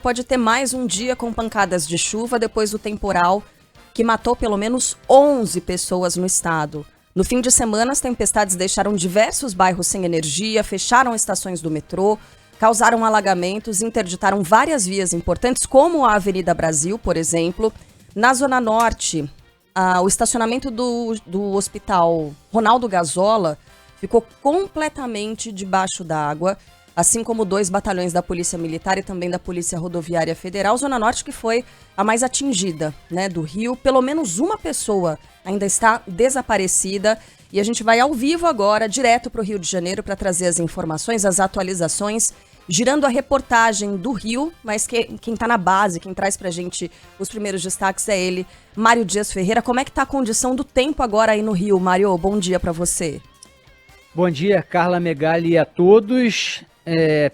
Pode ter mais um dia com pancadas de chuva depois do temporal que matou pelo menos 11 pessoas no estado. No fim de semana, as tempestades deixaram diversos bairros sem energia, fecharam estações do metrô, causaram alagamentos, interditaram várias vias importantes, como a Avenida Brasil, por exemplo. Na Zona Norte, o estacionamento do Hospital Ronaldo Gazola ficou completamente debaixo d'água, assim como 2 batalhões da Polícia Militar e também da Polícia Rodoviária Federal. Zona Norte que foi a mais atingida, né, do Rio. Pelo menos uma pessoa ainda está desaparecida e a gente vai ao vivo agora, direto para o Rio de Janeiro, para trazer as informações, as atualizações, girando a reportagem do Rio, mas quem está na base, quem traz para a gente os primeiros destaques é ele, Mário Dias Ferreira. Como é que está a condição do tempo agora aí no Rio, Mário? Bom dia para você. Bom dia, Carla Megali, a todos.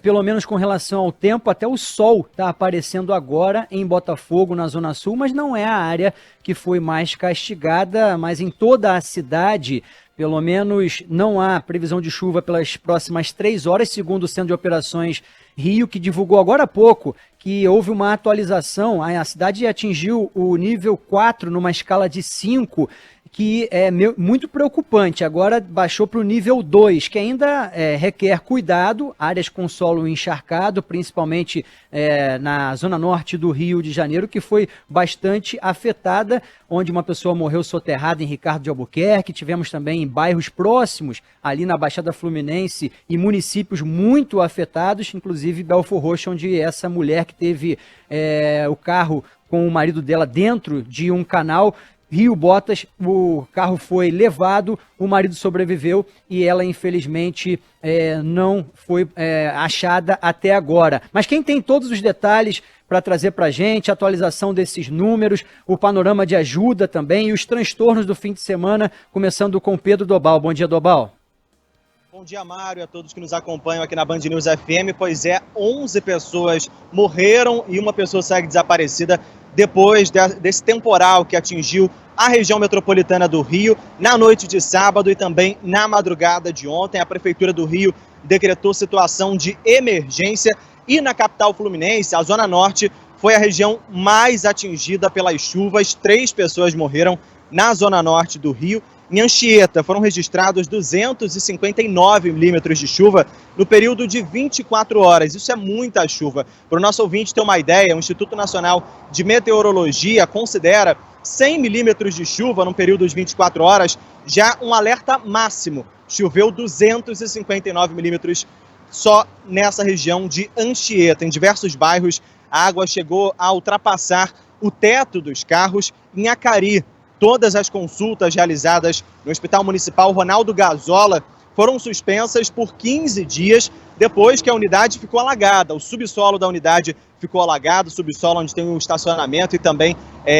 Pelo menos com relação ao tempo, até o sol está aparecendo agora em Botafogo, na Zona Sul, mas não é a área que foi mais castigada, mas em toda a cidade, pelo menos não há previsão de chuva pelas próximas 3 horas, segundo o Centro de Operações Rio, que divulgou agora há pouco que houve uma atualização, a cidade atingiu o nível 4 numa escala de 5, que é muito preocupante. Agora baixou para o nível 2, que ainda requer cuidado, áreas com solo encharcado, principalmente na zona norte do Rio de Janeiro, que foi bastante afetada, onde uma pessoa morreu soterrada em Ricardo de Albuquerque. Tivemos também em bairros próximos, ali na Baixada Fluminense, e municípios muito afetados, inclusive Belfor Roxo, onde essa mulher que teve o carro com o marido dela dentro de um canal, Rio Botas, o carro foi levado, o marido sobreviveu e ela, infelizmente, não foi achada até agora. Mas quem tem todos os detalhes para trazer para a gente, a atualização desses números, o panorama de ajuda também e os transtornos do fim de semana, começando com Pedro Dobal. Bom dia, Dobal. Bom dia, Mário, a todos que nos acompanham aqui na Band News FM. Pois é, 11 pessoas morreram e uma pessoa segue desaparecida depois desse temporal que atingiu a região metropolitana do Rio na noite de sábado e também na madrugada de ontem. A Prefeitura do Rio decretou situação de emergência e na capital fluminense, a Zona Norte, foi a região mais atingida pelas chuvas. 3 pessoas morreram na Zona Norte do Rio. Em Anchieta, foram registrados 259 milímetros de chuva no período de 24 horas. Isso é muita chuva. Para o nosso ouvinte ter uma ideia, o Instituto Nacional de Meteorologia considera 100 milímetros de chuva no período de 24 horas já um alerta máximo. Choveu 259 milímetros só nessa região de Anchieta. Em diversos bairros, a água chegou a ultrapassar o teto dos carros. Em Acari, todas as consultas realizadas no Hospital Municipal Ronaldo Gazola foram suspensas por 15 dias depois que a unidade ficou alagada. O subsolo da unidade ficou alagado, o subsolo onde tem um estacionamento e também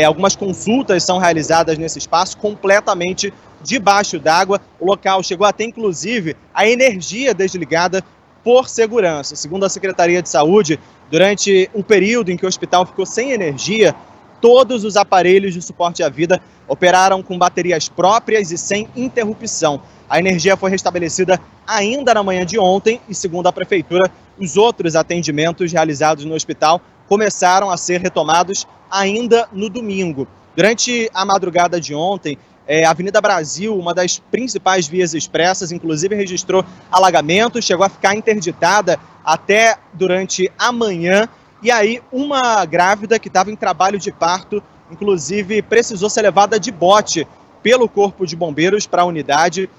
algumas consultas são realizadas nesse espaço completamente debaixo d'água. O local chegou a ter, inclusive, a energia desligada por segurança. Segundo a Secretaria de Saúde, durante o período em que o hospital ficou sem energia, todos os aparelhos de suporte à vida operaram com baterias próprias e sem interrupção. A energia foi restabelecida ainda na manhã de ontem e, segundo a Prefeitura, os outros atendimentos realizados no hospital começaram a ser retomados ainda no domingo. Durante a madrugada de ontem, a Avenida Brasil, uma das principais vias expressas, inclusive registrou alagamento, chegou a ficar interditada até durante a manhã. E aí, uma grávida que estava em trabalho de parto, inclusive, precisou ser levada de bote pelo Corpo de Bombeiros para a unidade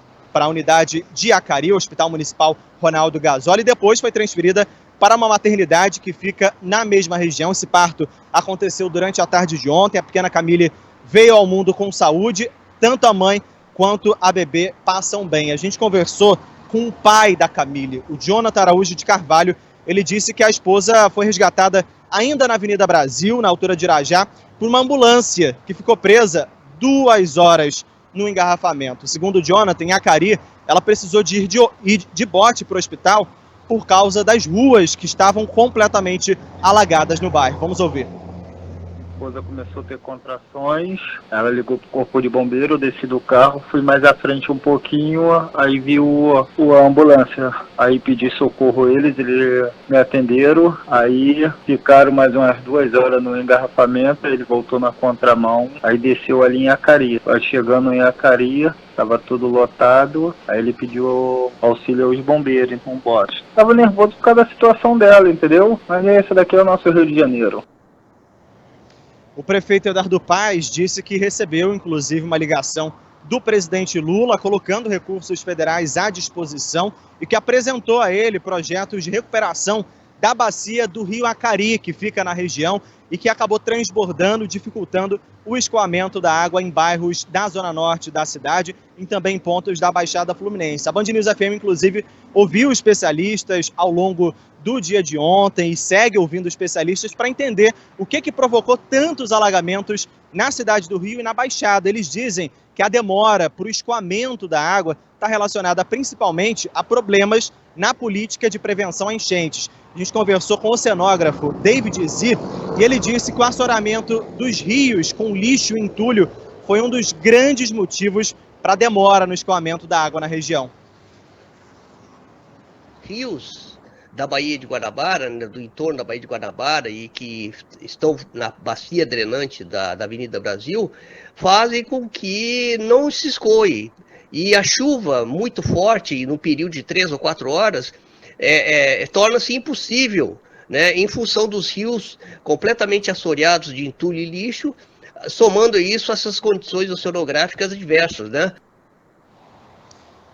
de Acari, o Hospital Municipal Ronaldo Gazola, e depois foi transferida para uma maternidade que fica na mesma região. Esse parto aconteceu durante a tarde de ontem. A pequena Camille veio ao mundo com saúde, tanto a mãe quanto a bebê passam bem. A gente conversou com o pai da Camille, o Jonathan Araújo de Carvalho. Ele disse que a esposa foi resgatada ainda na Avenida Brasil, na altura de Irajá, por uma ambulância que ficou presa 2 horas no engarrafamento. Segundo o Jonathan, em Acari, ela precisou de ir de bote para o hospital por causa das ruas que estavam completamente alagadas no bairro. Vamos ouvir. esposa começou a ter contrações, ela ligou pro corpo de bombeiro, eu desci do carro, fui mais à frente um pouquinho, aí vi a ambulância. Aí pedi socorro a eles me atenderam, aí ficaram mais umas 2 horas no engarrafamento, ele voltou na contramão, aí desceu ali em Acari. Aí chegando em Acari, estava tudo lotado, aí ele pediu auxílio aos bombeiros, então bote. Tava nervoso por causa da situação dela, entendeu? Mas esse daqui é o nosso Rio de Janeiro. O prefeito Eduardo Paes disse que recebeu, inclusive, uma ligação do presidente Lula, colocando recursos federais à disposição e que apresentou a ele projetos de recuperação da bacia do Rio Acari, que fica na região e que acabou transbordando, dificultando o escoamento da água em bairros da zona norte da cidade e também em pontos da Baixada Fluminense. A Band News FM, inclusive, ouviu especialistas ao longo do dia de ontem e segue ouvindo especialistas para entender o que provocou tantos alagamentos na cidade do Rio e na Baixada. Eles dizem que a demora para o escoamento da água está relacionada principalmente a problemas na política de prevenção a enchentes. A gente conversou com o oceanógrafo David Zi e ele disse que o assoreamento dos rios com lixo e entulho foi um dos grandes motivos para a demora no escoamento da água na região. Rios da Baía de Guanabara, né, do entorno da Baía de Guanabara e que estão na bacia drenante da Avenida Brasil, fazem com que não se escoe. E a chuva muito forte, no período de 3 ou 4 horas, torna-se impossível, né, em função dos rios completamente assoreados de entulho e lixo, somando isso a essas condições oceanográficas adversas, né?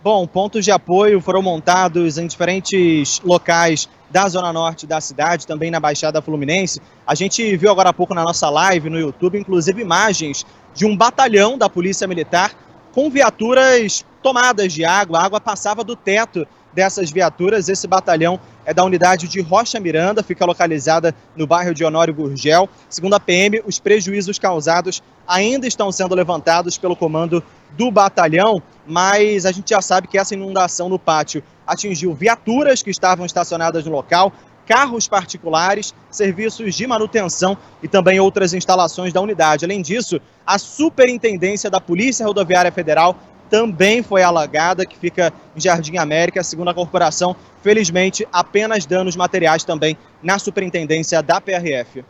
Bom, pontos de apoio foram montados em diferentes locais da zona norte da cidade, também na Baixada Fluminense. A gente viu agora há pouco na nossa live no YouTube, inclusive imagens de um batalhão da Polícia Militar com viaturas tomadas de água. A água passava do teto dessas viaturas. Esse batalhão é da unidade de Rocha Miranda, fica localizada no bairro de Honório Gurgel. Segundo a PM, os prejuízos causados ainda estão sendo levantados pelo comando do batalhão, mas a gente já sabe que essa inundação no pátio atingiu viaturas que estavam estacionadas no local, carros particulares, serviços de manutenção e também outras instalações da unidade. Além disso, a Superintendência da Polícia Rodoviária Federal também foi alagada, que fica em Jardim América. Segundo a corporação, felizmente, apenas danos materiais também na Superintendência da PRF.